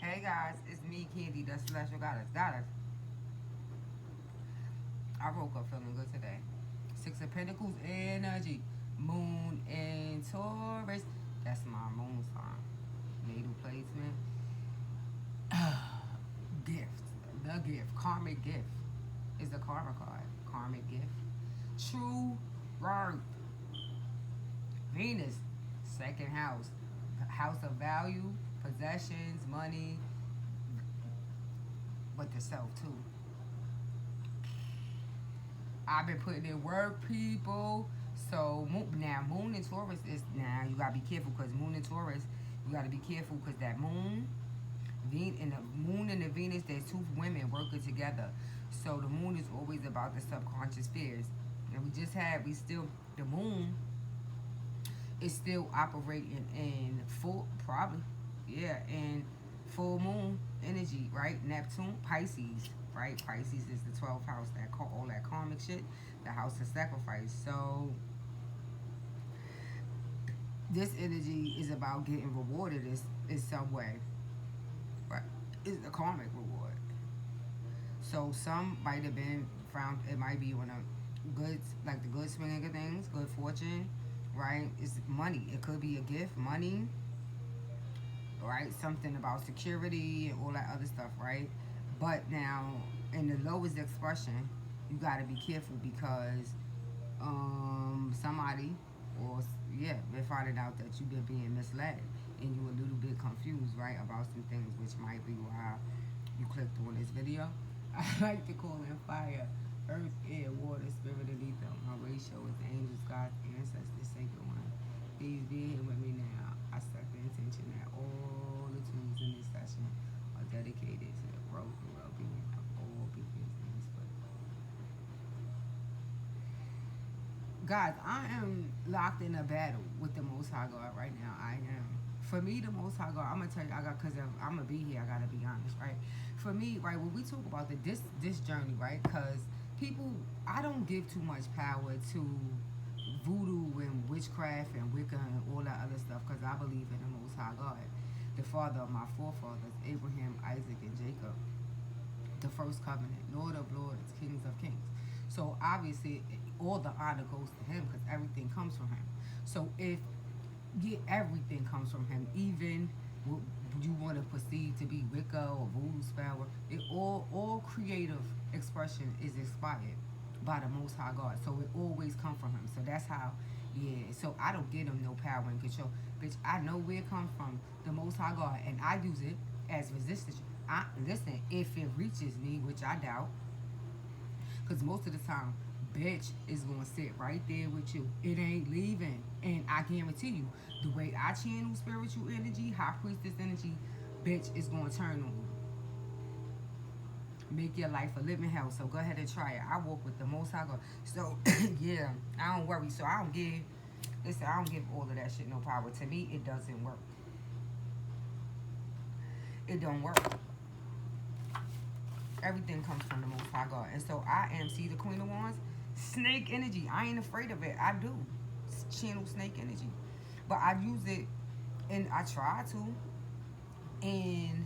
Hey guys, it's me, Candy, the Celestial Goddess. Goddess, I woke up feeling good today. Six of Pentacles energy. Moon in Taurus. That's my moon sign. Natal placement. Gift. The gift. Karmic gift is the karma card. Karmic gift. True worth. Venus. Second house. House of value, possessions, money, but the self too. I've been putting in work, people. So now Moon and Taurus is now you gotta be careful because Moon and Taurus, you gotta be careful because that Moon and the Venus, there's two women working together. So the Moon is always about the subconscious fears, and we still the Moon is still operating in full probably, yeah, in full Moon energy, right? Neptune, Pisces, right? Pisces is the 12th house, that all that karmic shit, the house of sacrifice. So this energy is about getting rewarded in some way, right? It's a karmic reward. So some might have been found. It might be on a good, like the good swinging of things, good fortune, right? It's money. It could be a gift, money, right? Something about security and all that other stuff, right? But now, in the lowest expression, you got to be careful because somebody, or yeah, they're finding out that you've been being misled and you're a little bit confused, right, about some things, which might be why you clicked on this video. I like to call in fire, earth, air, water, spirit, and ether. My ratio is the angels, God's ancestors, sacred one. Please be here with me now. I set the intention that all the tools in this session are dedicated to the growth and well-being of all beings in this world. Guys, I am locked in a battle with the Most High God right now. I am. For me, the Most High God, I'm gonna tell you, because I'm gonna be here. I gotta be honest, right? For me, right, when we talk about this journey, right? Because people, I don't give too much power to voodoo and witchcraft and Wicca and all that other stuff, because I believe in the Most High God, the Father of my forefathers, Abraham, Isaac, and Jacob, the first covenant, Lord of Lords, Kings of Kings. So obviously, all the honor goes to him because everything comes from him. So if everything comes from him, even what you want to perceive to be Wicca or voodoo spell, it all creative expression is inspired by the Most High God. So it always comes from him. So that's how, yeah. So I don't give him no power and control, bitch. I know where it comes from, the Most High God, and I use it as resistance. Listen, if it reaches me, which I doubt, because most of the time, bitch is gonna sit right there with you. It ain't leaving. And I guarantee you, the way I channel spiritual energy, high priestess energy, bitch is gonna turn on you. Make your life a living hell. So go ahead and try it. I walk with the Most High God. So yeah, I don't worry. So I don't give. Listen, I don't give all of that shit no power. To me, it doesn't work. It don't work. Everything comes from the Most High God. And so I am, see the Queen of Wands? Snake energy. I ain't afraid of it. I do. Channel snake energy. But I use it, and I try to. And,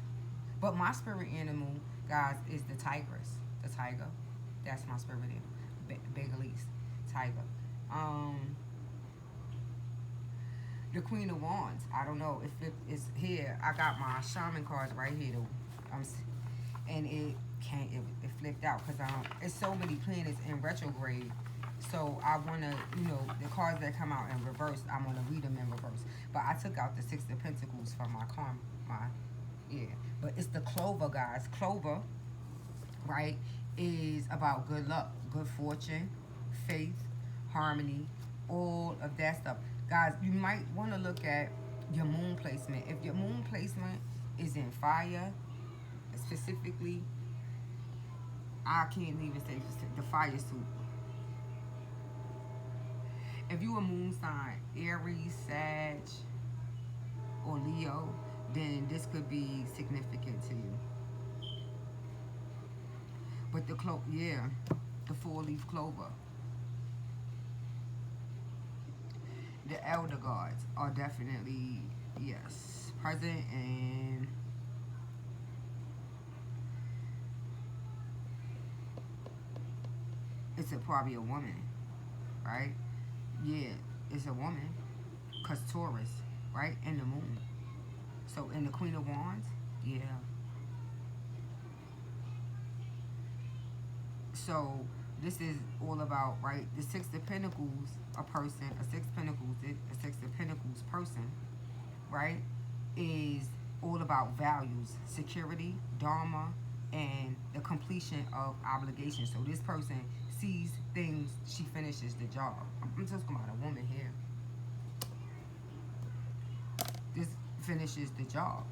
but my spirit animal, guys, is the tigress. The tiger. That's my spirit animal. Bengalese. Tiger. The Queen of Wands. I don't know if it is here. I got my shaman cards right here. And it flipped out because it's so many planets in retrograde. So I want to, the cards that come out in reverse, I'm going to read them in reverse. But I took out the Six of Pentacles from yeah. But it's the clover, guys. Clover, right, is about good luck, good fortune, faith, harmony, all of that stuff. Guys, you might want to look at your moon placement. If your moon placement is in fire, specifically, I can't even say the fire suit. If you a moon sign, Aries, Sag, or Leo, then this could be significant to you. But the four-leaf clover. The elder gods are definitely, yes, present, and it's probably a woman, right? Yeah, it's a woman, cause Taurus, right, and the moon. So in the Queen of Wands, yeah. So this is all about, right, the Six of Pentacles, a person, a Six of Pentacles person, right, is all about values, security, dharma, and the completion of obligations. So this person sees things, she finishes the job. I'm just talking about a woman here. This finishes the job.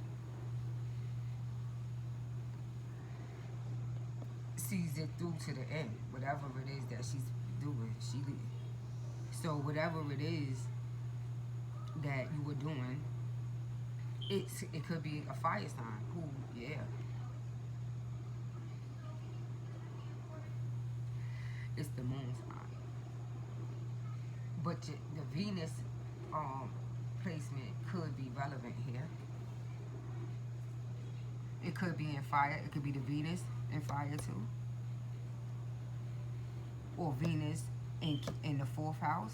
Sees it through to the end. Whatever it is that she's doing, so whatever it is that you were doing, it could be a fire sign. Ooh, yeah. It's the moon sign. But the Venus placement could be relevant here. It could be in fire. It could be the Venus in fire too. Or Venus in the fourth house.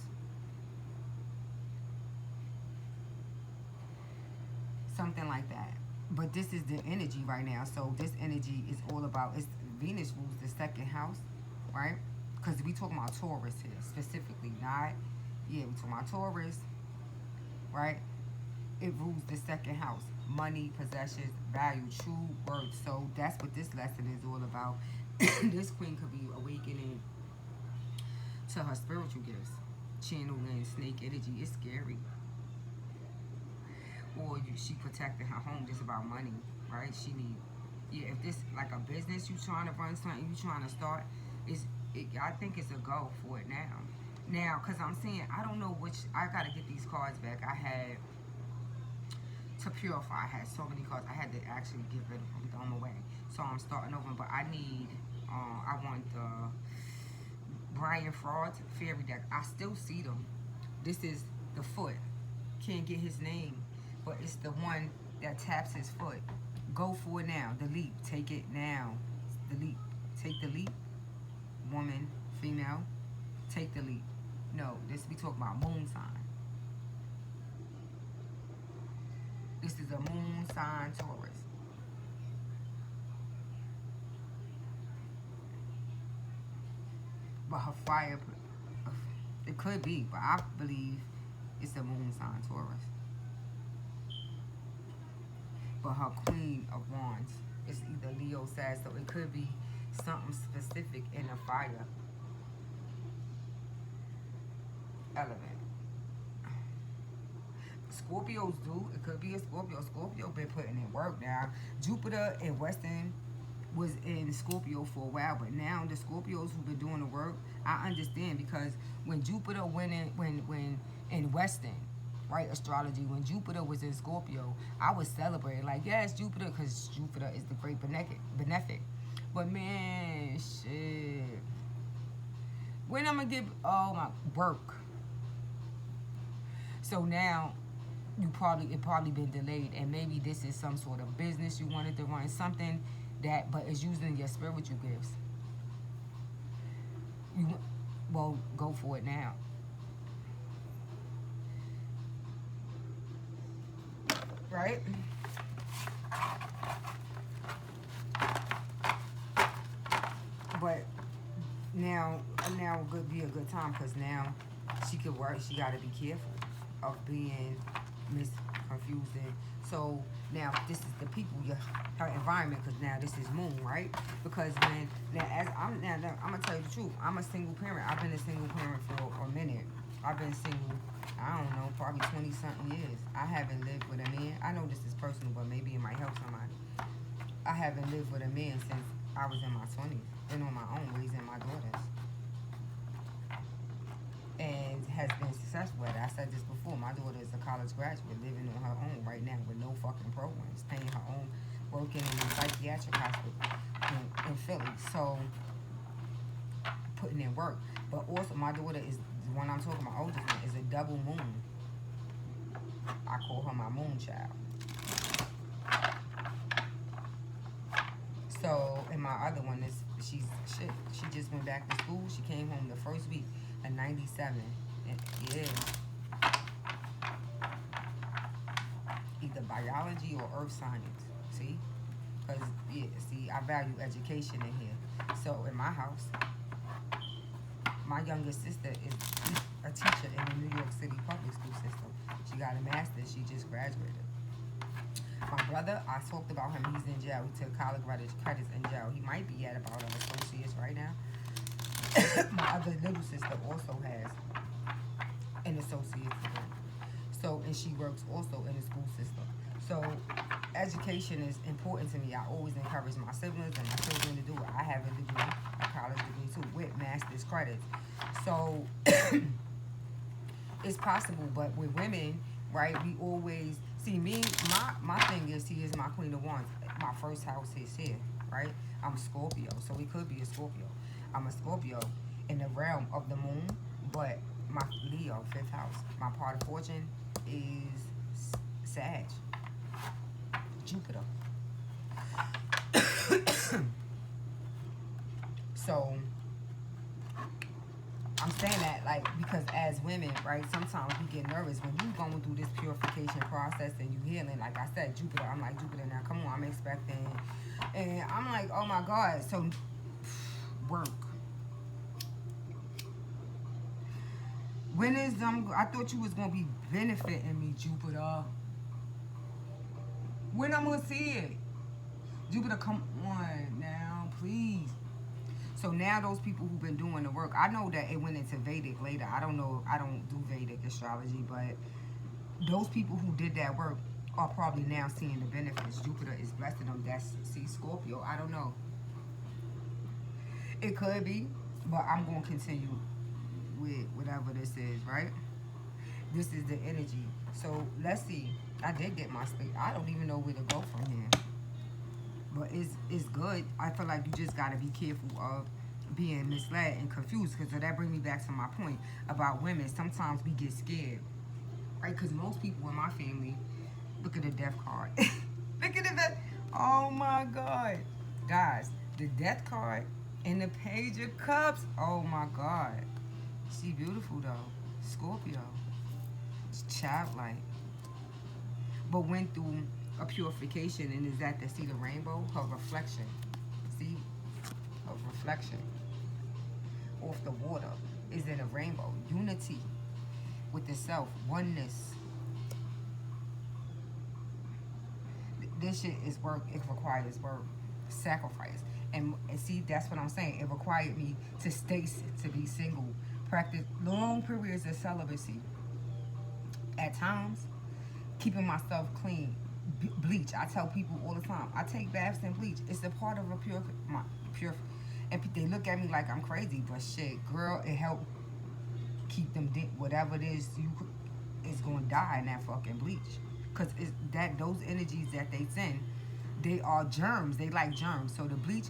Something like that. But this is the energy right now. So this energy is all about, it's Venus rules the second house, right? Because we talking about Taurus here specifically, not, yeah, we talking about Taurus, right? It rules the second house. Money, possessions, value, true worth. So that's what this lesson is all about. This queen could be awakening to her spiritual gifts, channeling snake energy. It's scary. Or she protecting her home, just about money, right? She need, yeah, if this like a business you trying to run, something you trying to start, I think it's a go for it now. Now, because I'm saying, I don't know which, I got to get these cards back. I had to purify. I had so many cards. I had to actually get rid of them, throw them away. So I'm starting over, but I need, I want the Brian Fraud's fairy deck. I still see them. This is the foot. Can't get his name, but it's the one that taps his foot. Go for it now. The leap. Take it now. The leap. Take the leap. Woman, female, take the leap. No, this we talking about moon sign. This is a moon sign Taurus. But her fire, it could be, but I believe it's a moon sign Taurus. But her Queen of Wands is either Leo, Sag, so it could be something specific in the fire element. Scorpios do. It could be a Scorpio. Scorpio been putting in work now. Jupiter and Western was in Scorpio for a while, but now the Scorpios who've been doing the work, I understand, because when Jupiter went in, when in Western, right, astrology, when Jupiter was in Scorpio, I was celebrating like, yes, Jupiter, because Jupiter is the great benefic. But man, shit. When I'm gonna get all my work? So now it probably been delayed, and maybe this is some sort of business you wanted to run, something that, but is using your spiritual gifts. Well, go for it now. Right? But now would be a good time, because now she could work. She got to be careful of being confusing. So now this is the people, her environment, because now this is moon, right? Because when I'm gonna tell you the truth. I'm a single parent. I've been a single parent for a minute. I've been single, I don't know, probably 20 something years. I haven't lived with a man. I know this is personal, but maybe it might help somebody. I haven't lived with a man since I was in my 20s. Been on my own, raising my daughters. And has been successful at it. I said this before, my daughter is a college graduate living on her own right now with no fucking programs, paying her own, working in a psychiatric hospital in Philly. So, putting in work. But also, my daughter is, the one I'm talking about, oldest one, is a double moon. I call her my moon child. So, and my other one is, she's shit. She just went back to school. She came home the first week of '97. And yeah, either biology or earth science. See, because yeah, see, I value education in here. So in my house, my youngest sister is a teacher in the New York City public school system. She got a master's. She just graduated. My brother, I talked about him. He's in jail. He took college credits in jail. He might be at about an associate's right now. My other little sister also has an associate's degree. So, and she works also in the school system. So, education is important to me. I always encourage my siblings and my children to do it. I have a degree, a college degree too, with master's credits. So, it's possible, but with women, right, we always see me. My thing is, he is my queen of wands. My first house is here, right? I'm Scorpio, so we could be a Scorpio. I'm a Scorpio in the realm of the moon, but my Leo, fifth house. My part of fortune is Sag, Jupiter. So I'm saying that like because as women, right, sometimes we get nervous when you going through this purification process and you healing. Like I said, Jupiter, I'm like, Jupiter, now come on, I'm expecting. And I'm like, oh my God. So work. When is I thought you was gonna be benefiting me, Jupiter. When I'm gonna see it? Jupiter, come on now, please. So now those people who've been doing the work, I know that it went into Vedic later. I don't know, I don't do Vedic astrology, but those people who did that work are probably now seeing the benefits. Jupiter is blessing them. That's, see, Scorpio, I don't know. It could be, but I'm going to continue with whatever this is, right? This is the energy. So let's see. I did get my space. I don't even know where to go from here. But it's good. I feel like you just got to be careful of being misled and confused. Because that brings me back to my point about women. Sometimes we get scared. Right? Because most people in my family, look at the death card. Look at the, oh my God. Guys, the death card and the page of cups. Oh my God. She beautiful though. Scorpio. It's childlike. But went through a purification, and is that to see the rainbow? Her reflection. See? Her reflection. Off the water is in a rainbow. Unity with the self. Oneness. This shit is work. It requires work. Sacrifice. And see, that's what I'm saying. It required me to stay, to be single. Practice long periods of celibacy. At times, keeping myself clean. Bleach. I tell people all the time, I take baths in bleach. It's a part of a pure, and they look at me like I'm crazy, but shit, girl, it helped keep them, whatever it is, is going to die in that fucking bleach. Because it's that, those energies that they send, they are germs. They like germs. So the bleach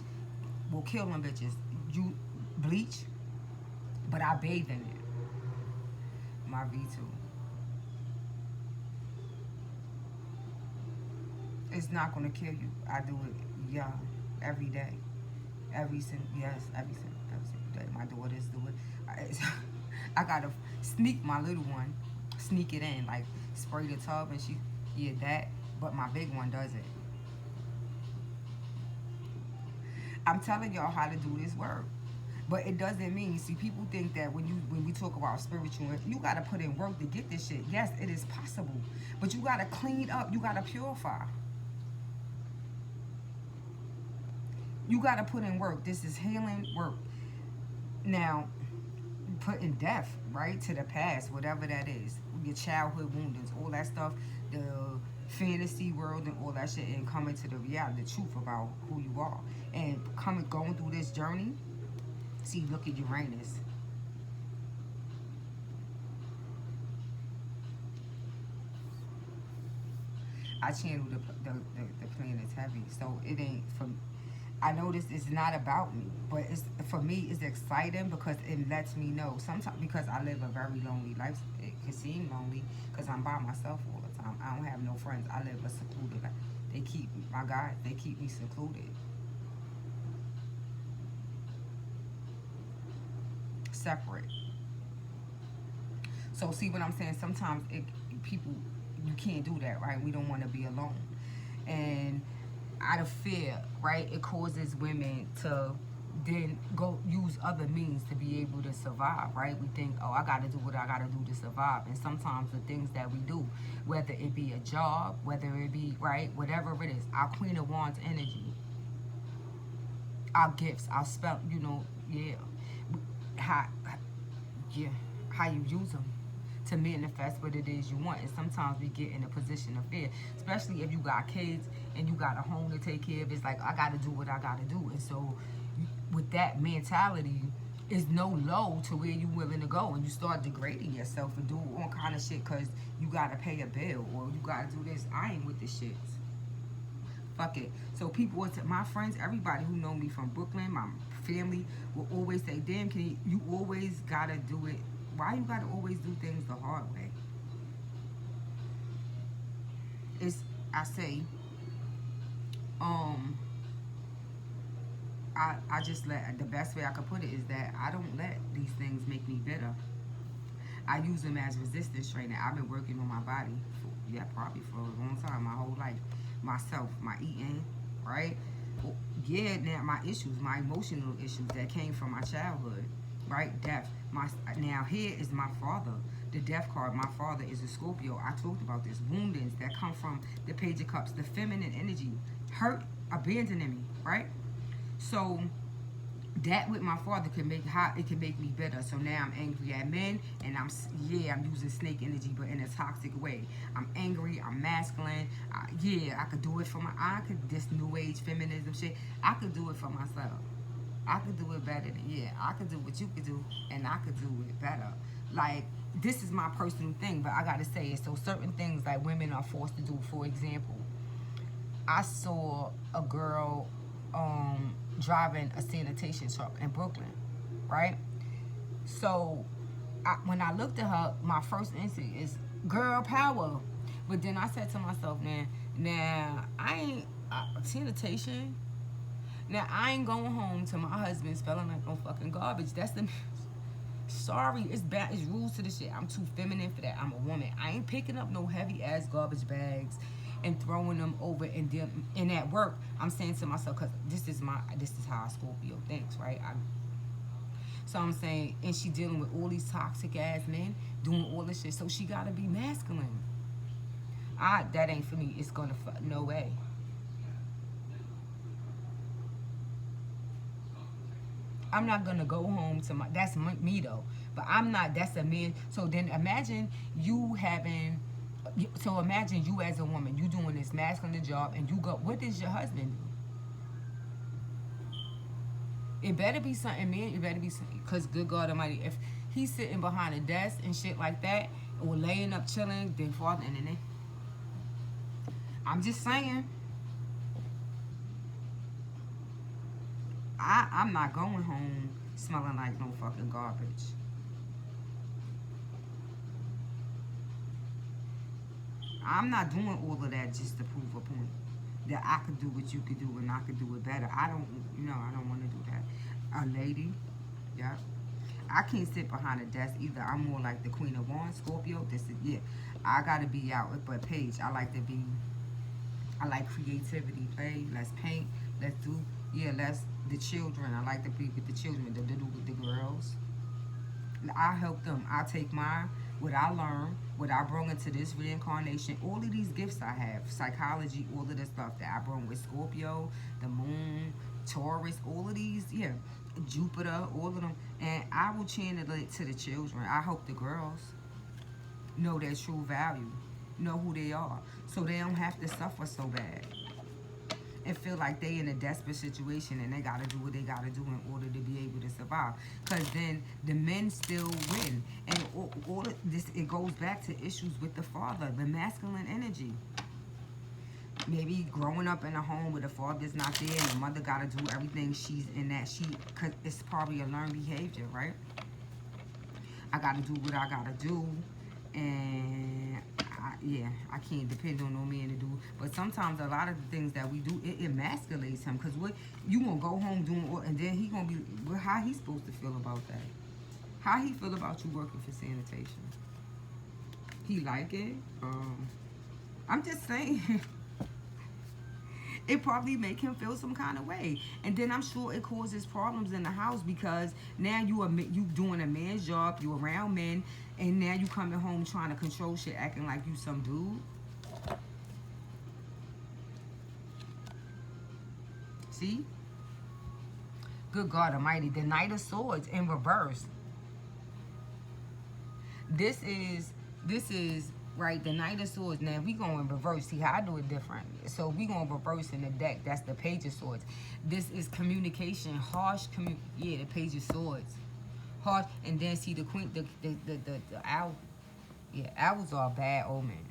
will kill them bitches. You bleach, but I bathe in it. My V2. It's not gonna kill you. I do it, yeah, every day, every single day. My daughters do it. I gotta sneak my little one, sneak it in, like spray the tub, and she, yeah, that. But my big one does it. I'm telling y'all how to do this work, but it doesn't mean. See, people think that when we talk about spiritual, you gotta put in work to get this shit. Yes, it is possible, but you gotta clean up. You gotta purify. You got to put in work. This is healing work. Now, putting death, right, to the past, whatever that is, your childhood wounds, all that stuff, the fantasy world and all that shit, and coming to the reality, the truth about who you are. And going through this journey, see, look at Uranus. I channel the planets heavy, so it ain't from. I know this is not about me, but it's, for me, it's exciting because it lets me know. Sometimes, because I live a very lonely life, it can seem lonely because I'm by myself all the time. I don't have no friends. I live a secluded life. They keep me, my God, they keep me secluded. separate. So see what I'm saying? Sometimes people, you can't do that, right? We don't want to be alone. And out of fear, right, it causes women to then go use other means to be able to survive, right? We think, oh, I got to do what I got to do to survive. And sometimes the things that we do, whether it be a job, whether it be, right, whatever it is, our Queen of Wands energy, our gifts, our spell, yeah, how, yeah, how you use them to manifest what it is you want. And sometimes we get in a position of fear, especially if you got kids and you got a home to take care of. It's like, I got to do what I got to do. And so with that mentality, is no low to where you willing to go, and you start degrading yourself and do all kind of shit because you got to pay a bill or you got to do this. I ain't with the shits. Fuck it. So people, my friends, everybody who know me from Brooklyn, my family, will always say, damn, you always got to do it. Why you got to always do things the hard way? I say, I just the best way I could put it is that I don't let these things make me bitter. I use them as resistance training. I've been working on my body, probably for a long time, my whole life. Myself, my eating, right? Yeah, now my issues, my emotional issues that came from my childhood, right? Death. Now here is my father, the death card. My father is a Scorpio. I talked about this. Woundings that come from the Page of Cups, the feminine energy, hurt, abandoning me, right? So that with my father can make me bitter. So now I'm angry at men, and I'm using snake energy, but in a toxic way. I'm angry. I'm masculine. I could do it for this new age feminism shit. I could do it for myself. I could do it better than I could do what you could do, and I could do it better. Like, this is my personal thing, but I gotta say it. So certain things like women are forced to do. For example, I saw a girl driving a sanitation truck in Brooklyn, right? So when I looked at her, my first instinct is girl power. But then I said to myself, now I ain't sanitation. Now I ain't going home to my husband smelling like no fucking garbage. That's the sorry, it's bad. It's rules to the shit. I'm too feminine for that. I'm a woman. I ain't picking up no heavy ass garbage bags and throwing them over, and at work I'm saying to myself, because this is how a Scorpio thinks, right? So I'm saying, and she dealing with all these toxic ass men doing all this shit, so she gotta be masculine. That ain't for me. It's gonna no way. I'm not gonna go home to that's me though, but I'm not. That's a man. So then imagine you having. So imagine you as a woman, you doing this masculine job, and you go. What does your husband do? It better be something, man. It better be something, because good God Almighty, if he's sitting behind a desk and shit like that, or laying up chilling, then father and then I'm just saying. I'm not going home smelling like no fucking garbage. I'm not doing all of that just to prove a point that I could do what you could do and I could do it better. I don't want to do that. A lady, yeah. I can't sit behind a desk either. I'm more like the Queen of Wands, Scorpio. I gotta be out. But Paige, I like creativity. Play, let's paint, let's do, the children. I like to be with the children, with the girls. I help them. I take what I learned, what I brought into this reincarnation, all of these gifts I have, psychology, all of the stuff that I brought with Scorpio, the moon, Taurus, all of these, Jupiter, all of them, and I will channel it to the children. I hope the girls know their true value, know who they are, so they don't have to suffer so bad and feel like they in a desperate situation and they gotta do what they gotta do in order to be able to survive. Because then the men still win, and all of this, it goes back to issues with the father, the masculine energy. Maybe growing up in a home where the father's not there and the mother gotta do everything she's in because it's probably a learned behavior, right? I gotta do what I gotta do, and I can't depend on no man to do. But sometimes a lot of the things that we do, it emasculates him. Because what you gonna go home doing, and then he gonna be, how he supposed to feel about that? How he feel about you working for sanitation? He like it? I'm just saying. It probably make him feel some kind of way, and then I'm sure it causes problems in the house because now you doing a man's job, you around men, and now you coming home trying to control shit, acting like you some dude. See, good God Almighty, the Knight of Swords in reverse. This is right. The Knight of Swords. Now we going in reverse. See how I do it different. So we going reverse in the deck. That's the Page of Swords. This is communication, harsh yeah, the Page of Swords, harsh. And then see the Queen, the owl. Yeah, owls are a bad omen.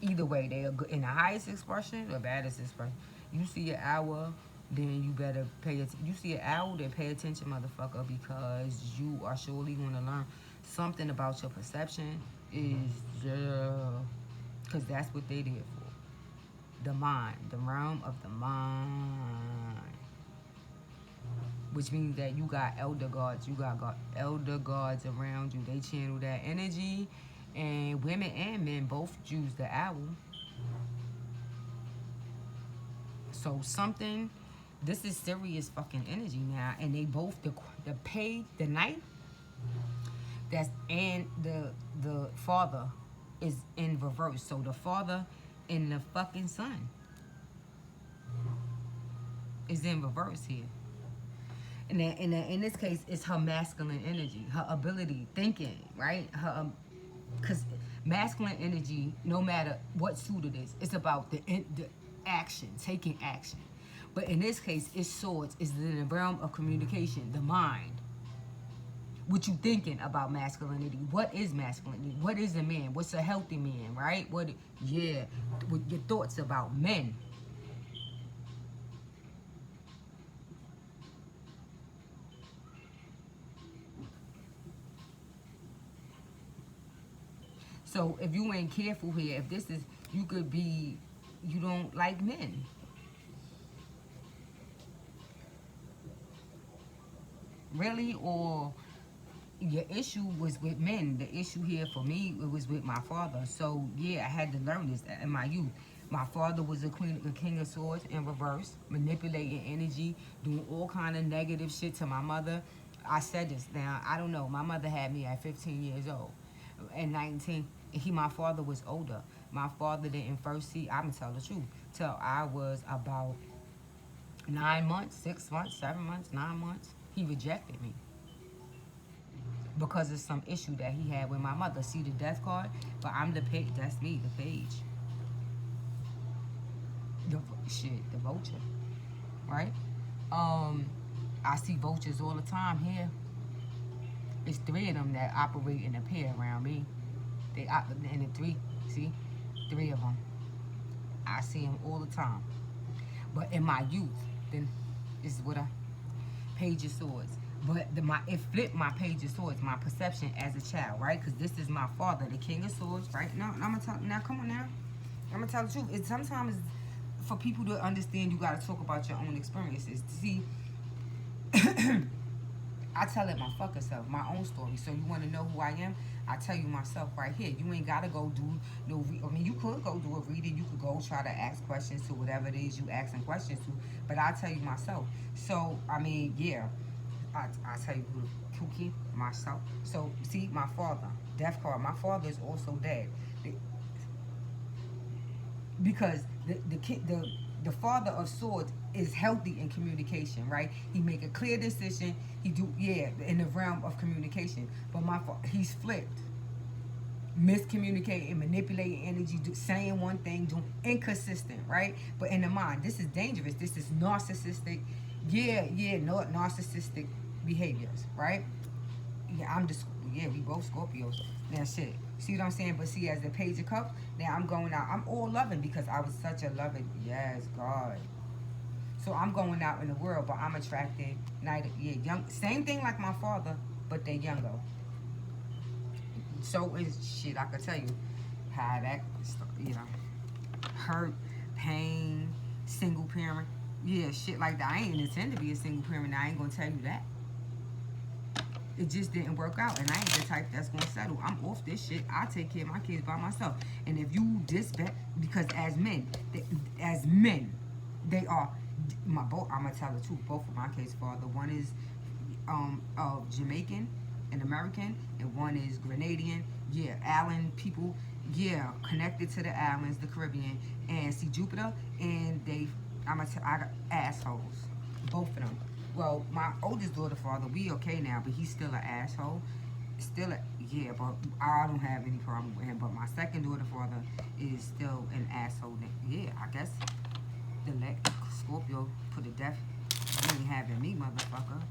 Either way, they are good in the highest expression or baddest expression. You see an owl, then you better pay attention. You see an owl, then pay attention, motherfucker, because you are surely going to learn something about your perception. Is because that's what they did for. The mind, the realm of the mind, which means that you got elder gods. You got elder gods around you. They channel that energy, and women and men both choose the owl. So something, this is serious fucking energy now, and they both the page, the knight, that's and the father is in reverse. So the father and the fucking son is in reverse here. And in this case, it's her masculine energy, her ability, thinking, right? Her, because masculine energy, no matter what suit it is, it's about the action, taking action. But in this case, it's swords. It's in the realm of communication, the mind. What you thinking about masculinity? What is masculinity? What is a man? What's a healthy man, right? What your thoughts about men. So if you ain't careful here, if this is, you could be, you don't like men. Really? Or your issue was with men. The issue here for me, it was with my father. So yeah, I had to learn this in my youth. My father was a king of swords in reverse, manipulating energy, doing all kind of negative shit to my mother. I said this now. I don't know. My mother had me at 15 years old, and 19. My father was older. My father didn't first see. I'm gonna tell the truth. Till I was about 9 months, 6 months, 7 months, 9 months. He rejected me because of some issue that he had with my mother. See the death card? But I'm the page. That's me, the page. The the vulture, right? I see vultures all the time here. It's three of them that operate in a pair around me. They in the three. See, three of them. I see them all the time. But in my youth, then this is what I Page of Swords. But it flipped my Page of Swords, my perception as a child, right? Because this is my father, the King of Swords, right? Now I'm gonna talk. Now come on now, I'm gonna tell the truth. It's sometimes for people to understand, you gotta talk about your own experiences. See, I tell it my fucking self, my own story. So you want to know who I am? I tell you myself right here. You ain't gotta go do no. I mean, you could go do a reading. You could go try to ask questions to whatever it is you asking questions to. But I tell you myself. So I mean, yeah. I tell you who keep myself. So see, my father, death card. My father is also dead. Because the father of swords is healthy in communication, right? He make a clear decision. He do in the realm of communication. But he's flipped, miscommunicating, manipulating energy, saying one thing, doing inconsistent, right? But in the mind, this is dangerous. This is narcissistic. No narcissistic behaviors, right? We both Scorpios. Now shit. See what I'm saying? But see, as the Page of Cups, now I'm going out. I'm all loving because I was such a loving, yes, God. So I'm going out in the world, but I'm attracting young. Same thing like my father, but they're younger. So is shit. I could tell you how that, hurt, pain, single parent, shit like that. I ain't intend to be a single parent. I ain't gonna tell you that. It just didn't work out, and I ain't the type that's gonna settle. I'm off this shit. I take care of my kids by myself. And if you disrespect, because as men, they are my both. I'm gonna tell the truth. Both of my kids' father. One is of Jamaican and American, and one is Grenadian. Yeah, island people. Yeah, connected to the islands, the Caribbean, and see Jupiter, and I got assholes, both of them. Well, my oldest daughter father, we okay now, but he's still an asshole. Still, yeah, but I don't have any problem with him. But my second daughter father is still an asshole. Yeah, I guess the Scorpio put a death. You ain't having me, motherfucker.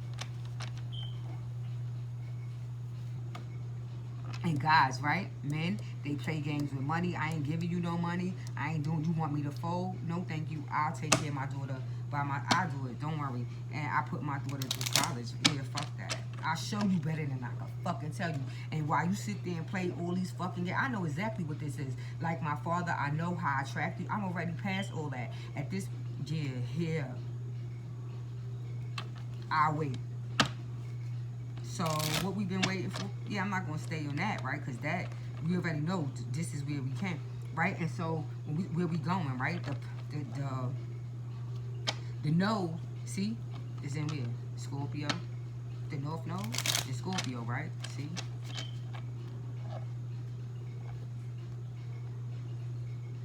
And guys, right? Men, they play games with money. I ain't giving you no money. I ain't doing. You want me to fold? No, thank you. I'll take care of my daughter. I do it. Don't worry. And I put my daughter through college. Yeah, fuck that. I'll show you better than I can fucking tell you. And while you sit there and play all these fucking games, I know exactly what this is. Like my father, I know how I attract you. I'm already past all that. At this, yeah, here, I'll wait. So what we've been waiting for? Yeah, I'm not gonna stay on that, right? Because that we already know this is where we came, right? And so where we going, right? The node, see, is in where? Scorpio. The north node is Scorpio, right? See?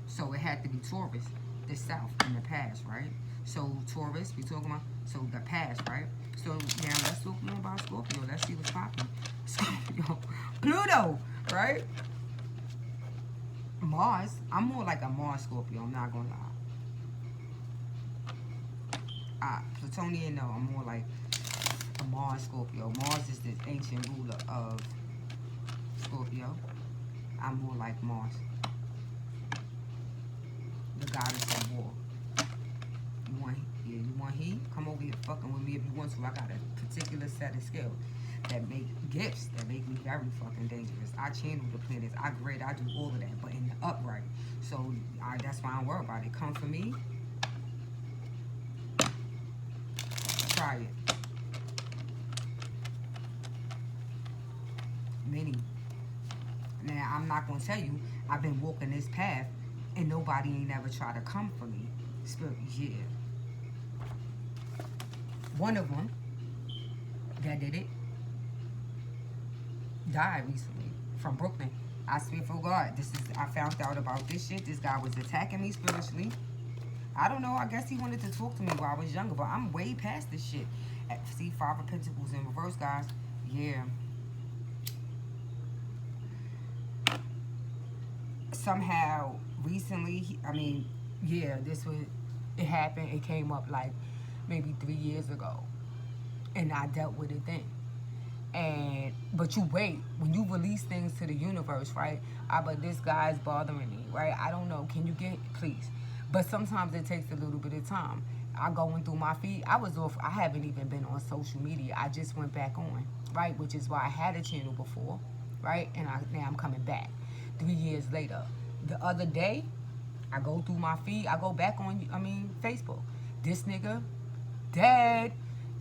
So it had to be Taurus, the south in the past, right? So Taurus, we talking about, so the past, right? So now let's talk more about Scorpio. Let's see what's popping. Scorpio. Pluto, right? Mars. I'm more like a Mars Scorpio, I'm not gonna lie. Plutonian, no, I'm more like a Mars Scorpio. Mars is the ancient ruler of Scorpio. I'm more like Mars, the goddess of war. You want heat? Come over here fucking with me if you want to. I got a particular set of skills that make gifts that make me very fucking dangerous. I channel the planets. I grid. I do all of that, but in the upright. So that's why I don't worry about it. Come for me. Try it. Many. Now, I'm not going to tell you, I've been walking this path and nobody ain't ever tried to come for me. Spirit, yeah. One of them that did it died recently from Brooklyn. I swear for God, I found out about this shit. This guy was attacking me spiritually. I don't know, I guess he wanted to talk to me while I was younger, but I'm way past this shit. See, Five of Pentacles in reverse, guys. Yeah. Somehow, recently, yeah, it happened. It came up like maybe 3 years ago. And I dealt with it then. But you wait. When you release things to the universe, right? But this guy's bothering me, right? I don't know. Can you please? But sometimes it takes a little bit of time. I going through my feed. I was off. I haven't even been on social media. I just went back on, right? Which is why I had a channel before, right? And now I'm coming back 3 years later. The other day, I go through my feed. I go back on, Facebook. This nigga dead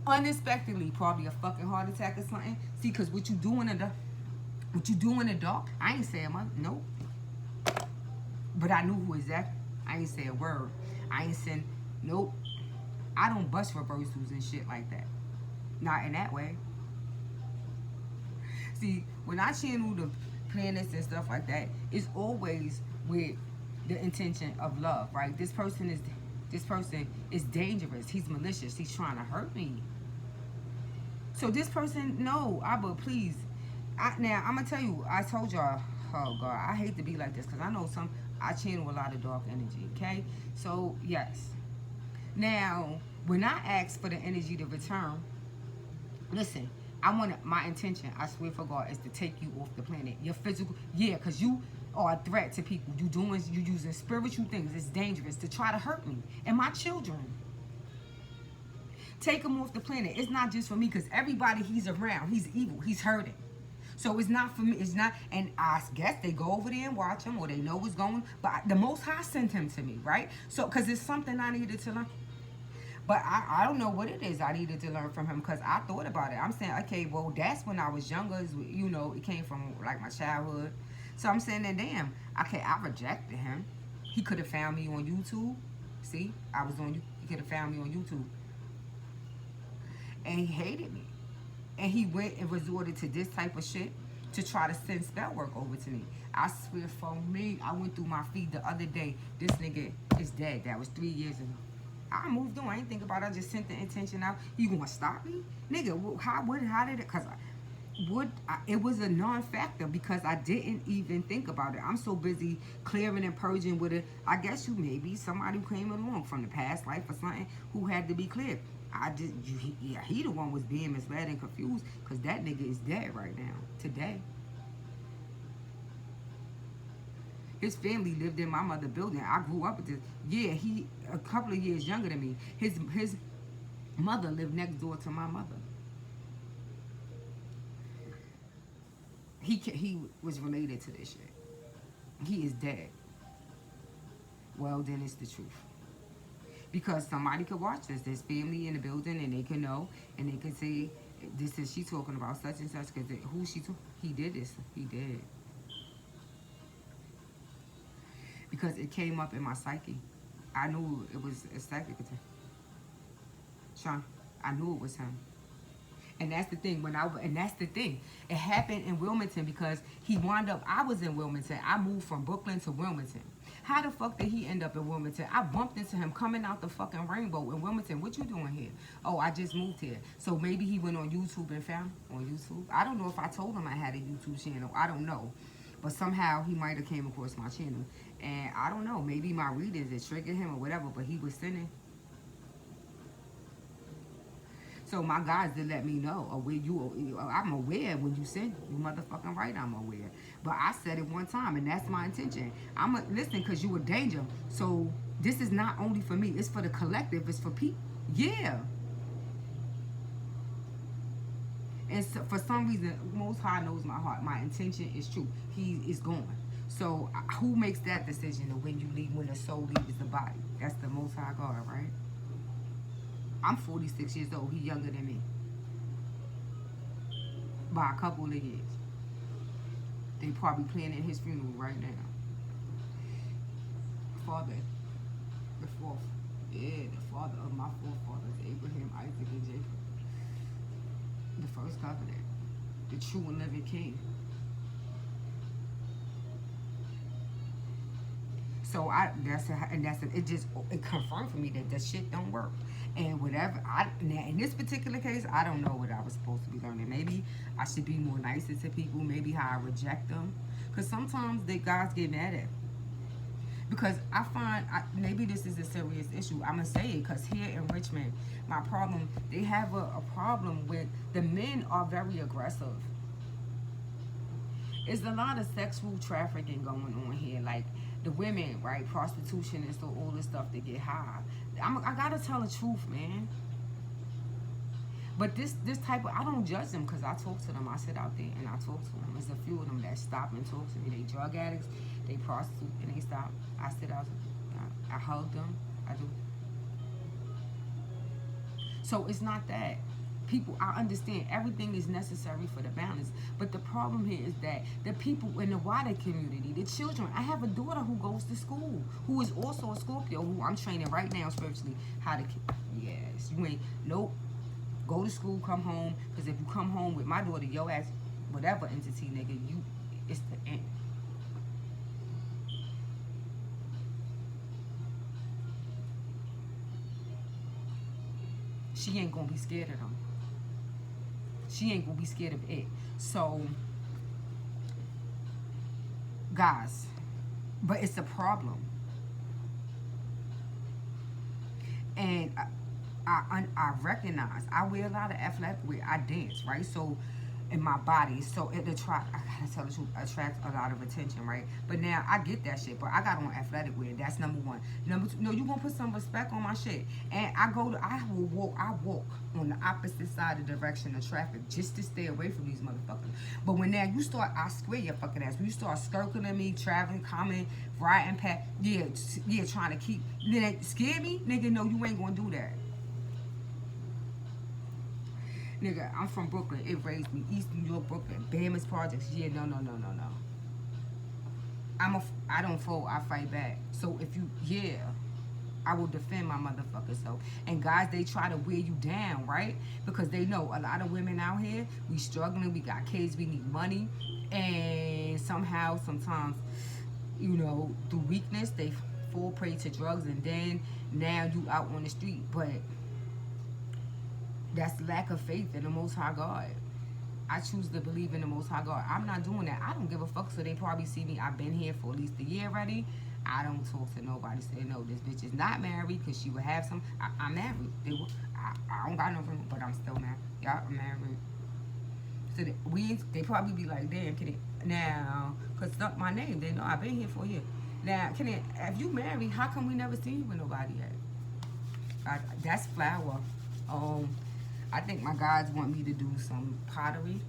unexpectedly. Probably a fucking heart attack or something. See, because what you do in the dark, I ain't saying much. Nope. But I knew who exactly. I ain't say a word. I ain't saying, nope. I don't bust reversals and shit like that. Not in that way. See, when I channel the planets and stuff like that, it's always with the intention of love, right? This person is dangerous. He's malicious. He's trying to hurt me. So this person, no, but please. Now, I'm going to tell you, I told y'all, oh God, I hate to be like this because I know I channel a lot of dark energy, okay? So, yes. Now, when I ask for the energy to return, listen, my intention, I swear for God, is to take you off the planet. Your physical, yeah, because you are a threat to people. You using spiritual things. It's dangerous to try to hurt me and my children. Take him off the planet. It's not just for me because everybody he's around, he's evil. He's hurting. So it's not for me. It's not, and I guess they go over there and watch him or they know what's going. But the Most High sent him to me, right? So, because it's something I needed to learn. But I don't know what it is I needed to learn from him because I thought about it. I'm saying, okay, well, that's when I was younger. You know, it came from like my childhood. So I'm saying that, damn, okay, I rejected him. He could have found me on YouTube. See, I was on you. He could have found me on YouTube, and he hated me. And he went and resorted to this type of shit to try to send spell work over to me. I swear for me, I went through my feed the other day. This nigga is dead. That was 3 years ago. I moved on. I ain't think about it. I just sent the intention out. You gonna stop me? Nigga, how did it? Because it was a non-factor because I didn't even think about it. I'm so busy clearing and purging with it. I guess you maybe somebody who came along from the past life or something who had to be cleared. He the one was being misled and confused because that nigga is dead right now, today. His family lived in my mother's building. I grew up with this. Yeah, he a couple of years younger than me. His mother lived next door to my mother. He was related to this shit. He is dead. Well, then it's the truth. Because somebody could watch this. There's family in the building and they can know and they can say, this is she talking about such and such because who she took. He did this. He did. Because it came up in my psyche. I knew it was a psychic attack. Sean, I knew it was him. And that's the thing. It happened in Wilmington because he wound up. I was in Wilmington. I moved from Brooklyn to Wilmington. How the fuck did he end up in Wilmington? I bumped into him coming out the fucking rainbow in Wilmington. What you doing here? Oh, I just moved here. So maybe he went on YouTube and found on YouTube. I don't know if I told him I had a YouTube channel. I don't know. But somehow he might have came across my channel. And I don't know. Maybe my readings, it triggered him or whatever. But he was sending. So my guys did let me know. I'm aware when you send. You motherfucking right, I'm aware. But I said it one time, and that's my intention. Listen, because you a danger. So this is not only for me. It's for the collective. It's for people. Yeah. And so, for some reason, Most High knows my heart. My intention is true. He is gone. So who makes that decision of when you leave, when the soul leaves the body? That's the Most High God, right? I'm 46 years old. He's younger than me. By a couple of years. They probably planning his funeral right now. Father, the fourth. Yeah, the father of my forefathers, Abraham, Isaac, and Jacob. The first covenant. The true and living king. So it confirmed for me that shit don't work. And whatever now in this particular case, I don't know what I was supposed to be learning. Maybe I should be more nicer to people. Maybe how I reject them, because sometimes the guys get mad at. Because I find maybe this is a serious issue. I'm gonna say it because here in Richmond, my problem, they have a problem with the men are very aggressive. It's a lot of sexual trafficking going on here, like the women, right? Prostitution and so all this stuff they get high. I gotta tell the truth, man. But this type of, I don't judge them because I talk to them. I sit out there and I talk to them. There's a few of them that stop and talk to me. They drug addicts, they prostitute, and they stop. I sit out, I hug them, I do. So it's not that. People, I understand everything is necessary for the balance, but the problem here is that the people in the wider community, the children, I have a daughter who goes to school, who is also a Scorpio, who I'm training right now spiritually how to, yes, you ain't, nope, go to school, come home, because if you come home with my daughter, your ass, whatever entity, nigga, it's the end. She ain't gonna be scared of them. She ain't gonna be scared of it. So, guys, but it's a problem. And I recognize, I wear a lot of athletic wear. I dance, right? So, in my body, so it attracts, I gotta tell the truth, attracts a lot of attention, right? But now I get that shit, but I got on athletic wear. That's number one. Number two, no, you gonna put some respect on my shit. And I walk on the opposite side of the direction of traffic just to stay away from these motherfuckers. But when now you start, I swear your fucking ass, when you start skirting me, traveling, coming, riding past, yeah, trying to keep, scare me, nigga, no, you ain't gonna do that. Nigga, I'm from Brooklyn. It raised me. East New York, Brooklyn. Bama's Projects. Yeah, no, no, no, no, no. I don't fold. I fight back. So if you, yeah, I will defend my motherfucking self. And guys, they try to wear you down, right? Because they know a lot of women out here, we struggling, we got kids, we need money. And somehow, sometimes, you know, through weakness, they fall prey to drugs. And then now you out on the street. But that's lack of faith in the Most High God. I choose to believe in the Most High God. I'm not doing that. I don't give a fuck. So they probably see me. I've been here for at least a year already. I don't talk to nobody. Say no, this bitch is not married because she would have some. I'm married. I don't got no room, but I'm still married. Yeah, I'm married. So they probably be like, damn, can it now? Cause not my name. They know I've been here for a year. Now, can it? If you married, how come we never seen you with nobody yet? That's flower. I think my guys want me to do some pottery.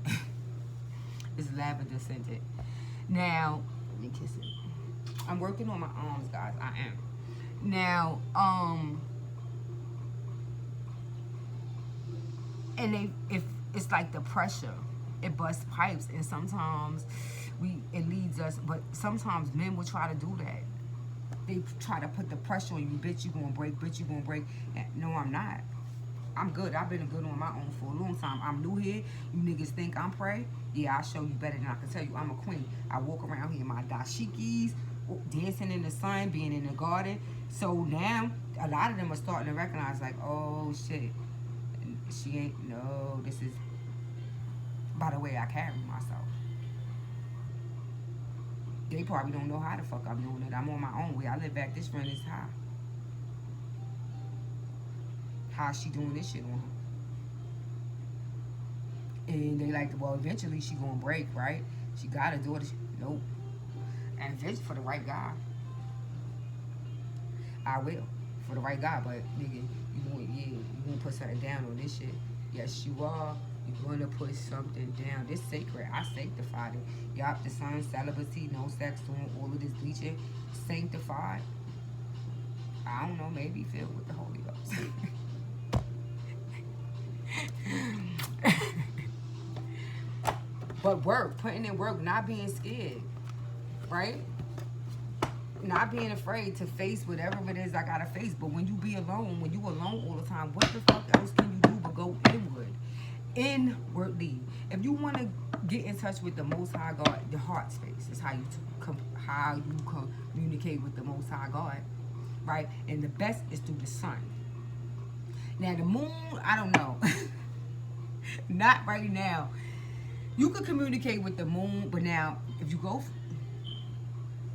It's lavender scented. Now, let me kiss it. I'm working on my arms, guys. I am. Now, and if it's like the pressure, it busts pipes, and sometimes it leads us. But sometimes men will try to do that. They try to put the pressure on you. Bitch, you gonna break. Bitch, you gonna break. No, I'm not. I'm good. I've been good on my own for a long time. I'm new here. You niggas think I'm prey? Yeah, I'll show you better than I can tell you. I'm a queen. I walk around here in my dashikis, dancing in the sun, being in the garden. So now, a lot of them are starting to recognize, like, oh, shit. She ain't, no, this is by the way I carry myself. They probably don't know how the fuck I'm doing it. I'm on my own way. I live back. This rent is high. How's she doing this shit on her? And they like, well, eventually she gonna break, right? She gotta do it. Nope. And eventually for the right guy, I will. For the right guy, but nigga, you gonna put something down on this shit. Yes, you are. You're gonna put something down. This sacred. I sanctified it. Yup, the sun, celibacy, no sex, doing all of this bleaching. Sanctified. I don't know, maybe filled with the Holy Ghost. But work, putting in work, not being scared, right? Not being afraid to face whatever it is I gotta face. But when you be alone, when you alone all the time, what the fuck else can you do but go inward? Inwardly. If you want to get in touch with the Most High God, the heart space is how you communicate with the Most High God, right? And the best is through the sun. Now the moon, I don't know. Not right now. You could communicate with the moon, but now if you go,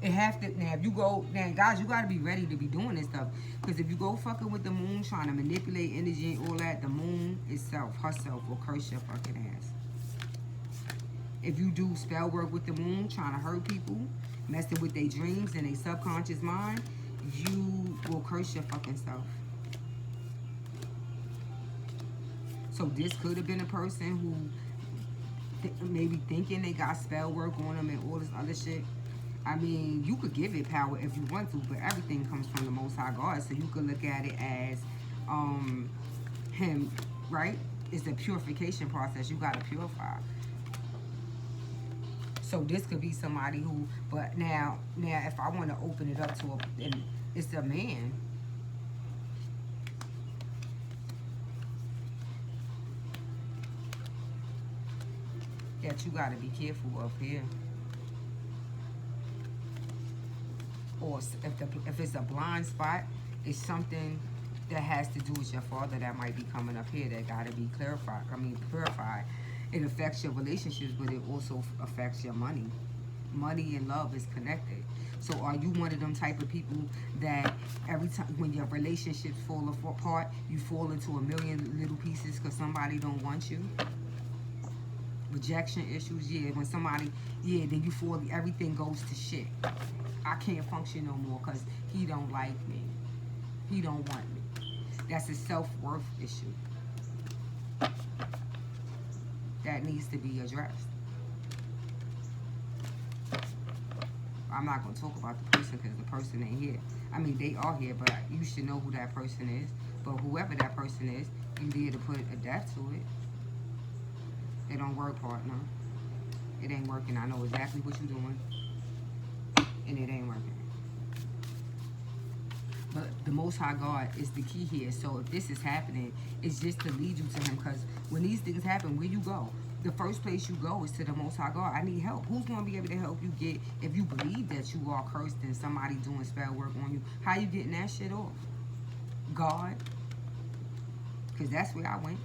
it have to. Now if you go, now guys, you gotta be ready to be doing this stuff. Because if you go fucking with the moon, trying to manipulate energy and all that, the moon itself, herself, will curse your fucking ass. If you do spell work with the moon, trying to hurt people, messing with their dreams and their subconscious mind, you will curse your fucking self. So this could have been a person who maybe thinking they got spell work on them and all this other shit. I mean, you could give it power if you want to, but everything comes from the Most High God. So you could look at it as him, right? It's a purification process. You got to purify. So this could be somebody who, but now if I want to open it up to and it's a man. That you got to be careful of here. Or if it's a blind spot, it's something that has to do with your father that might be coming up here that got to be purified. It affects your relationships, but it also affects your money. Money and love is connected. So are you one of them type of people that every time when your relationships fall apart, you fall into a million little pieces because somebody don't want you? Rejection issues, yeah. When somebody, yeah, then you fall, everything goes to shit. I can't function no more because he don't like me. He don't want me. That's a self-worth issue. That needs to be addressed. I'm not going to talk about the person because the person ain't here. I mean, they are here, but you should know who that person is. But whoever that person is, you there to put a death to it. It don't work, partner. It ain't working. I know exactly what you're doing, and it ain't working. But the Most High God is the key here. So if this is happening, it's just to lead you to Him. Because when these things happen, where you go? The first place you go is to the Most High God. I need help. Who's going to be able to help you get, if you believe that you are cursed and somebody doing spell work on you, how you getting that shit off? God. Because that's where I went.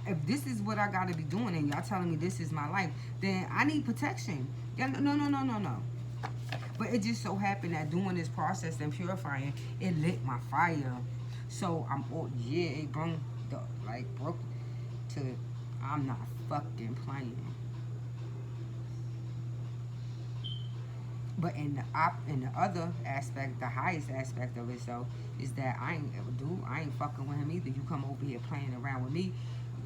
If this is what I got to be doing and y'all telling me this is my life, then I need protection. Yeah, no. But it just so happened that doing this process and purifying, it lit my fire. So I'm, oh yeah, it broke to, I'm not fucking playing. But in the other aspect, the highest aspect of it, so is that I ain't fucking with him either. You come over here playing around with me,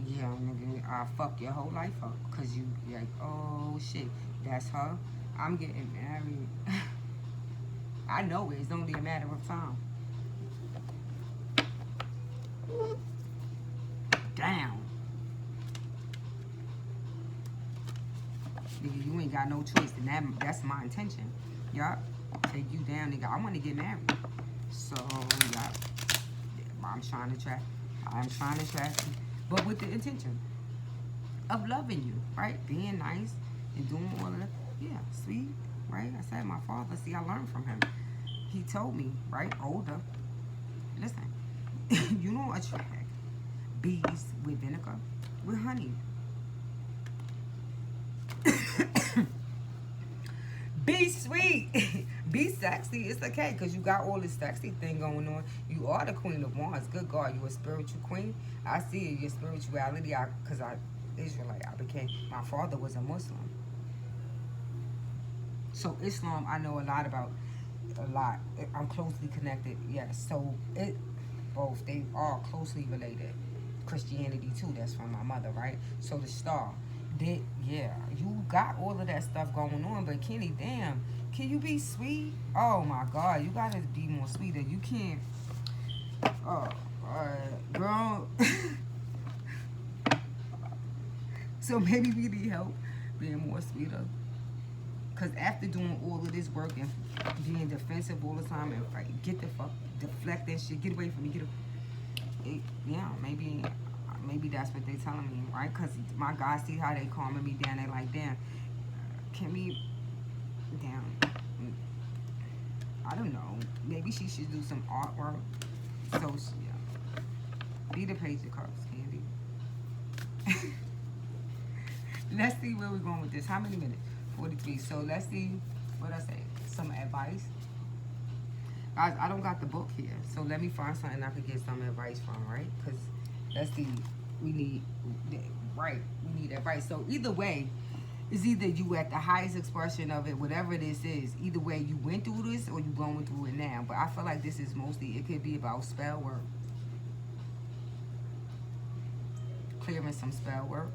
yeah, nigga, I'll fuck your whole life up. Cause you like, oh shit, that's her. I'm getting married. I know it. It's only a matter of time. Damn. Nigga, you ain't got no choice. And that's my intention. Yup. Take you down, nigga. I want to get married. So, yup. I'm trying to track you. But with the intention of loving you, right? Being nice and doing all of that. Yeah, sweet, right? I said my father, see, I learned from him. He told me, right? Older. Listen, you don't attract bees with vinegar, with honey. Be sweet. Be sexy. It's okay because you got all this sexy thing going on. You are the queen of wands. Good God, you a spiritual queen. I see your spirituality because Israelite. My father was a Muslim. So Islam, I know a lot about. A lot. I'm closely connected. Yes. So they are closely related. Christianity too. That's from my mother, right? So the star. Yeah, you got all of that stuff going on, but Kenny, damn, can you be sweet? Oh my God, you gotta be more sweeter. You can't. Oh, girl. So maybe we need help being more sweeter. Cause after doing all of this work and being defensive all the time and like, deflect that shit, get away from me, yeah, maybe that's what they telling me, right? Cause my God see how they calming me down. They like, damn, can we, damn, I don't know. Maybe she should do some artwork. So yeah, be the page of cards, Candy. Let's see where we're going with this. How many minutes? 43. So let's see, what I say, some advice. Guys, I don't got the book here, so let me find something I could get some advice from, right? Because let's see, we need advice. So either way, it's either you at the highest expression of it, whatever this is. Either way, you went through this or you going through it now. But I feel like this is mostly, it could be about spell work. Clearing some spell work.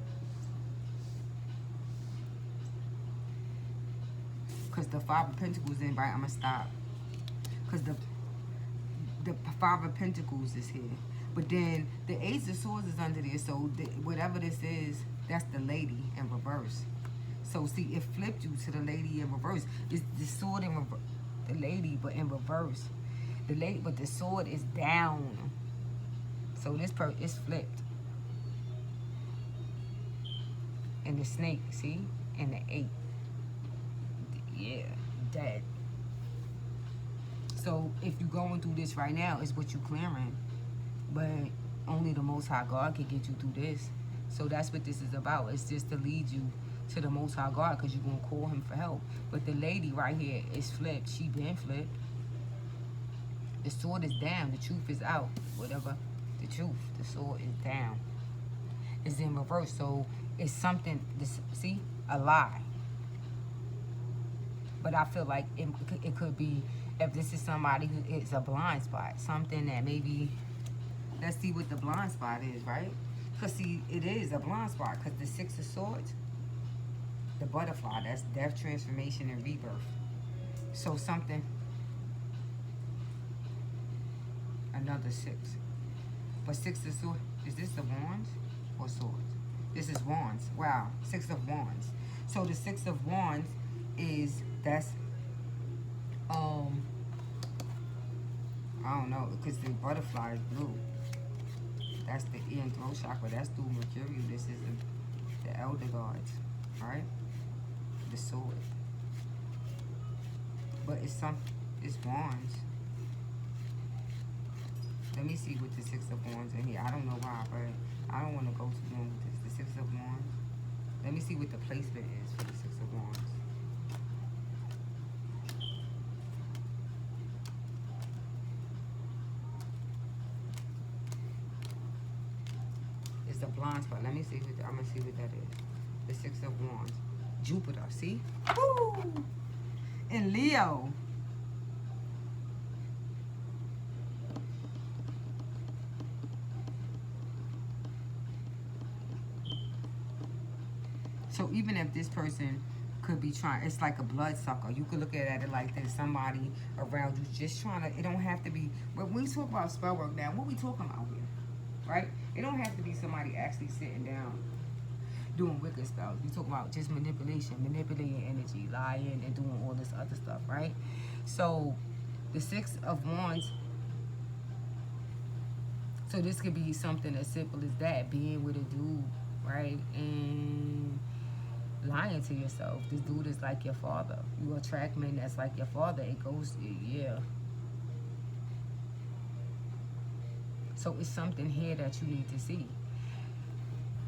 Because the Five of Pentacles in, right? I'm going to stop. Because the Five of Pentacles is here. But then the Ace of Swords is under there. So whatever this is, that's the lady in reverse. So see, it flipped you to the lady in reverse. It's the sword in reverse. The lady, but in reverse. The lady, but the sword is down. So this is flipped. And the snake, see? And the 8. Yeah, dead. So if you're going through this right now, it's what you clearing. But only the Most High God can get you through this. So that's what this is about. It's just to lead you to the Most High God because you're going to call him for help. But the lady right here is flipped. She been flipped. The sword is down. The truth is out. Whatever. The truth. The sword is down. It's in reverse. So it's something, see? A lie. But I feel like it could be, if this is somebody who, it's a blind spot. Something that maybe, let's see what the blind spot is, right? Because see, it is a blind spot. Because the Six of Swords, the butterfly, that's death, transformation, and rebirth. So something, another 6. But Six of Swords, is this the Wands or Swords? This is Wands. Wow, Six of Wands. So the Six of Wands is, that's, I don't know, because the butterfly is blue. That's the ear and throat chakra. That's through Mercury. This is the elder gods, right? The sword. But it's Wands. Let me see with the Six of Wands in here. I don't know why, but I don't want to go too long with this. The Six of Wands. Let me see what the placement is for the Six of Wands. It's the blind spot. Let me see what I'm gonna see what that is. The Six of Wands. Jupiter. See? Woo! In Leo. So even if this person could be trying, it's like a bloodsucker. You could look at it like there's somebody around you just trying to, it don't have to be, but when we talk about spell work now, what we talking about here, right? It don't have to be somebody actually sitting down doing wicked spells. We talk about just manipulation, manipulating energy, lying, and doing all this other stuff, right? So the Six of Wands, so this could be something as simple as that, being with a dude, right? And lying to yourself. This dude is like your father. You attract men that's like your father. It goes, yeah. So it's something here that you need to see.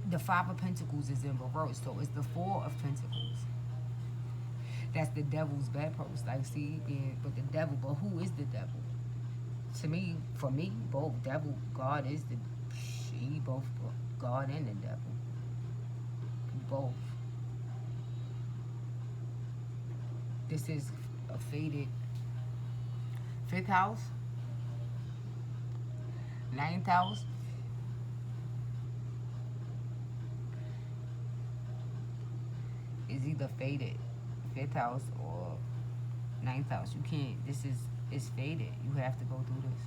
The Five of Pentacles is in reverse, so it's the Four of Pentacles. That's the devil's bedpost. Like, see, but the devil, but who is the devil? To me, for me, both devil, God is both God and the devil. Both. This is a faded 5th house, 9th house. Is either faded 5th house or 9th house. You can't, it's faded. You have to go through this.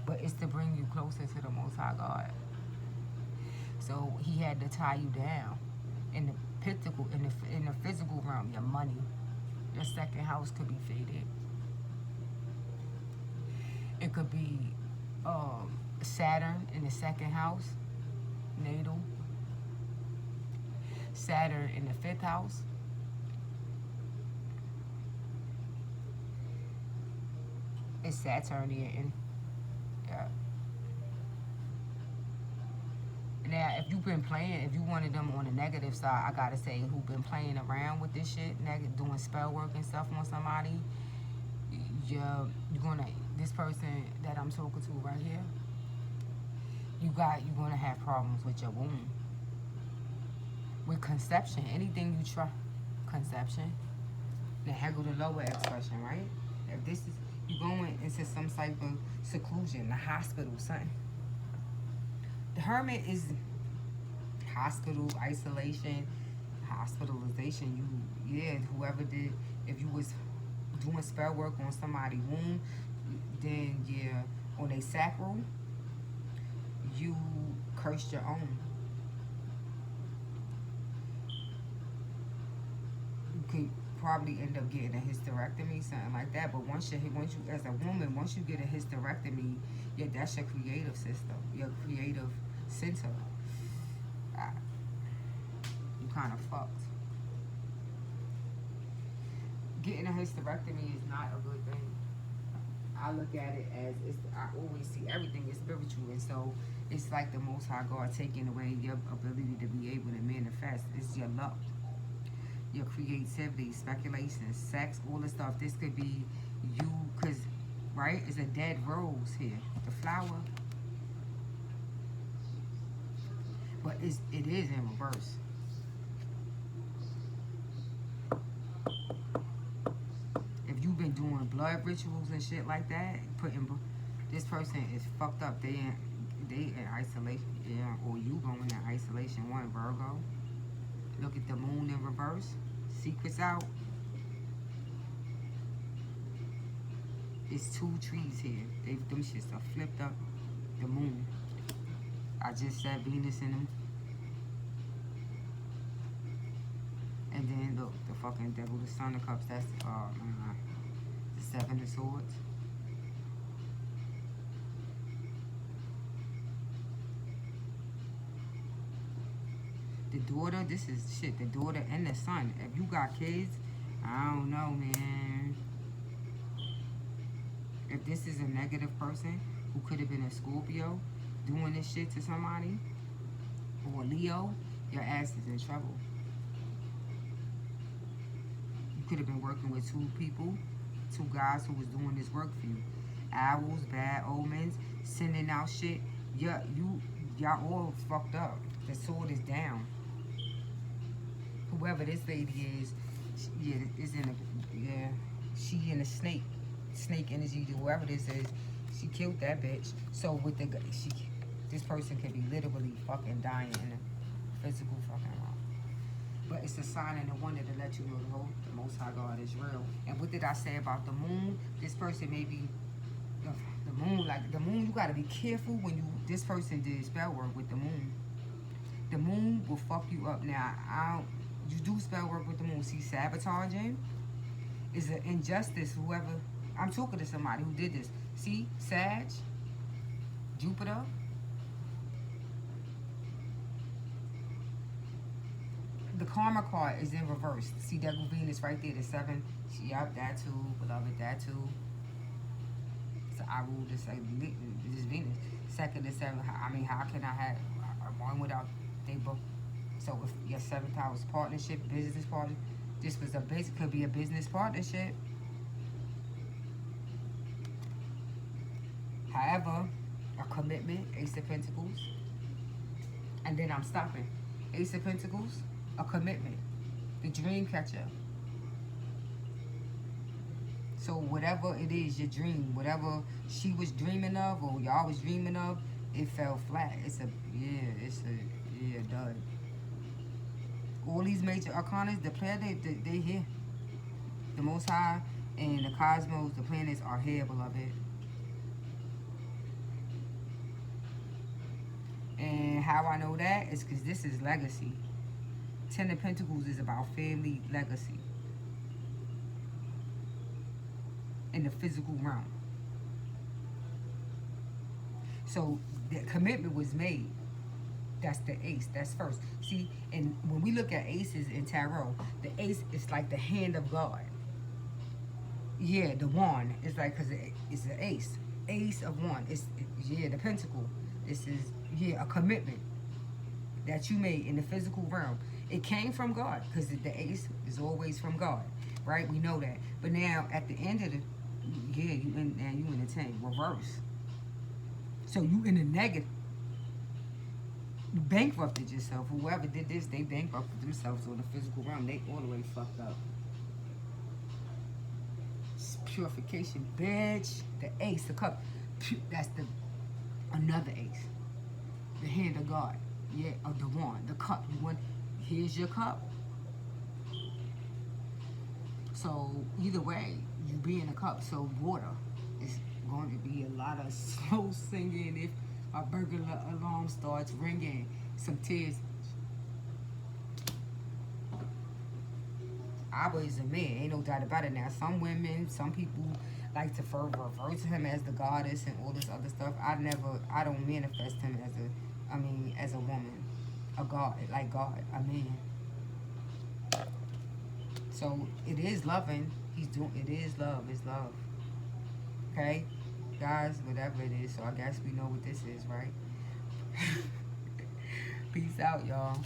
But it's to bring you closer to the Most High God. So he had to tie you down in the physical, in the physical realm, your money. Your 2nd house could be faded. It could be Saturn in the 2nd house, natal. Saturn in the 5th house. It's Saturnian. Yeah. Now, if you've been playing, if you wanted them on the negative side, I gotta say, who've been playing around with this shit, doing spell work and stuff on somebody, you're gonna, this person that I'm talking to right here, you're gonna have problems with your womb. With conception, anything you try, conception. Now, here go the lower expression, right? If this is, you're going into some type of seclusion, the hospital, something. The Hermit is hospital, isolation, hospitalization. Whoever did, if you was doing spell work on somebody's womb, then on a sacral, you cursed your own. You could probably end up getting a hysterectomy, something like that. But once you, as a woman, once you get a hysterectomy, that's your creative system, your creative center. You kind of fucked. Getting a hysterectomy is not a good thing. I look at it as, I always see everything is spiritual, and so it's like the Most High God taking away your ability to be able to manifest. It's your luck, your creativity, speculation, sex, all this stuff. This could be you, because, right, it's a dead rose here, the flower. But it is in reverse. If you've been doing blood rituals and shit like that, this person is fucked up. They in isolation, or you going in isolation. One, Virgo. Look at the moon in reverse. Secrets out. It's 2 trees here. Them shits are flipped up. The moon. I just said Venus in them. And then look, the fucking devil, the Son of Cups, that's the Seven of Swords. The daughter, this is shit, the daughter and the son. If you got kids, I don't know, man. If this is a negative person who could have been a Scorpio doing this shit to somebody, or Leo, your ass is in trouble. You could have been working with two people, two guys who was doing this work for you. Owls, bad omens, sending out shit. Yeah, y'all all fucked up. The sword is down. Whoever this lady is, is in a, she in a snake energy. Whoever this is, she killed that bitch. So with this person could be literally fucking dying in a physical fucking realm. But it's a sign and a wonder to let you know the Most High God is real. And what did I say about the moon? This person may be the moon. Like the moon, you gotta be careful when this person did spell work with the moon. The moon will fuck you up. Now, you do spell work with the moon. See, sabotaging is an injustice. Whoever, I'm talking to somebody who did this. See, Sag, Jupiter. The karma card is in reverse. See, that Venus right there, the 7. Yup, that too, beloved, that too. So I rule this Venus. Second to 7. I mean, how can I have one without they both? So if your 7th house partnership, business partner, this was could be a business partnership. However, a commitment, Ace of Pentacles, and then I'm stopping. Ace of Pentacles, a commitment, the dream catcher. So whatever it is, your dream, whatever she was dreaming of or y'all was dreaming of, it fell flat. It's a dud. All these major arcanas, the planet, they here. The Most High and the cosmos, the planets are here, beloved. And how I know that is because this is legacy. 10 of Pentacles is about family legacy in the physical realm. So the commitment was made. That's the ace. That's first. See, and when we look at aces in tarot, the ace is like the hand of God. Yeah, the wand. It's like, because it's an ace. Ace of wand. The pentacle. This is, a commitment that you made in the physical realm. It came from God, because the ace is always from God, right? We know that. But now, at the end of you in the 10, reverse. So you in the negative. You bankrupted yourself. Whoever did this, they bankrupted themselves on the physical realm. They all the way fucked up. Purification, bitch. The ace, the cup. That's another ace. The hand of God. Yeah, of the wand. The cup. Here's your cup. So either way, you be in a cup. So water is going to be a lot of slow singing if a burglar alarm starts ringing. Some tears. I was a man, ain't no doubt about it. Now, some women, some people like to refer to him as the goddess and all this other stuff. I don't manifest him as a woman, a god, like God, a man. So it is loving. It is love. It's love. Okay, guys, whatever it is. So I guess we know what this is, right? Peace out, y'all.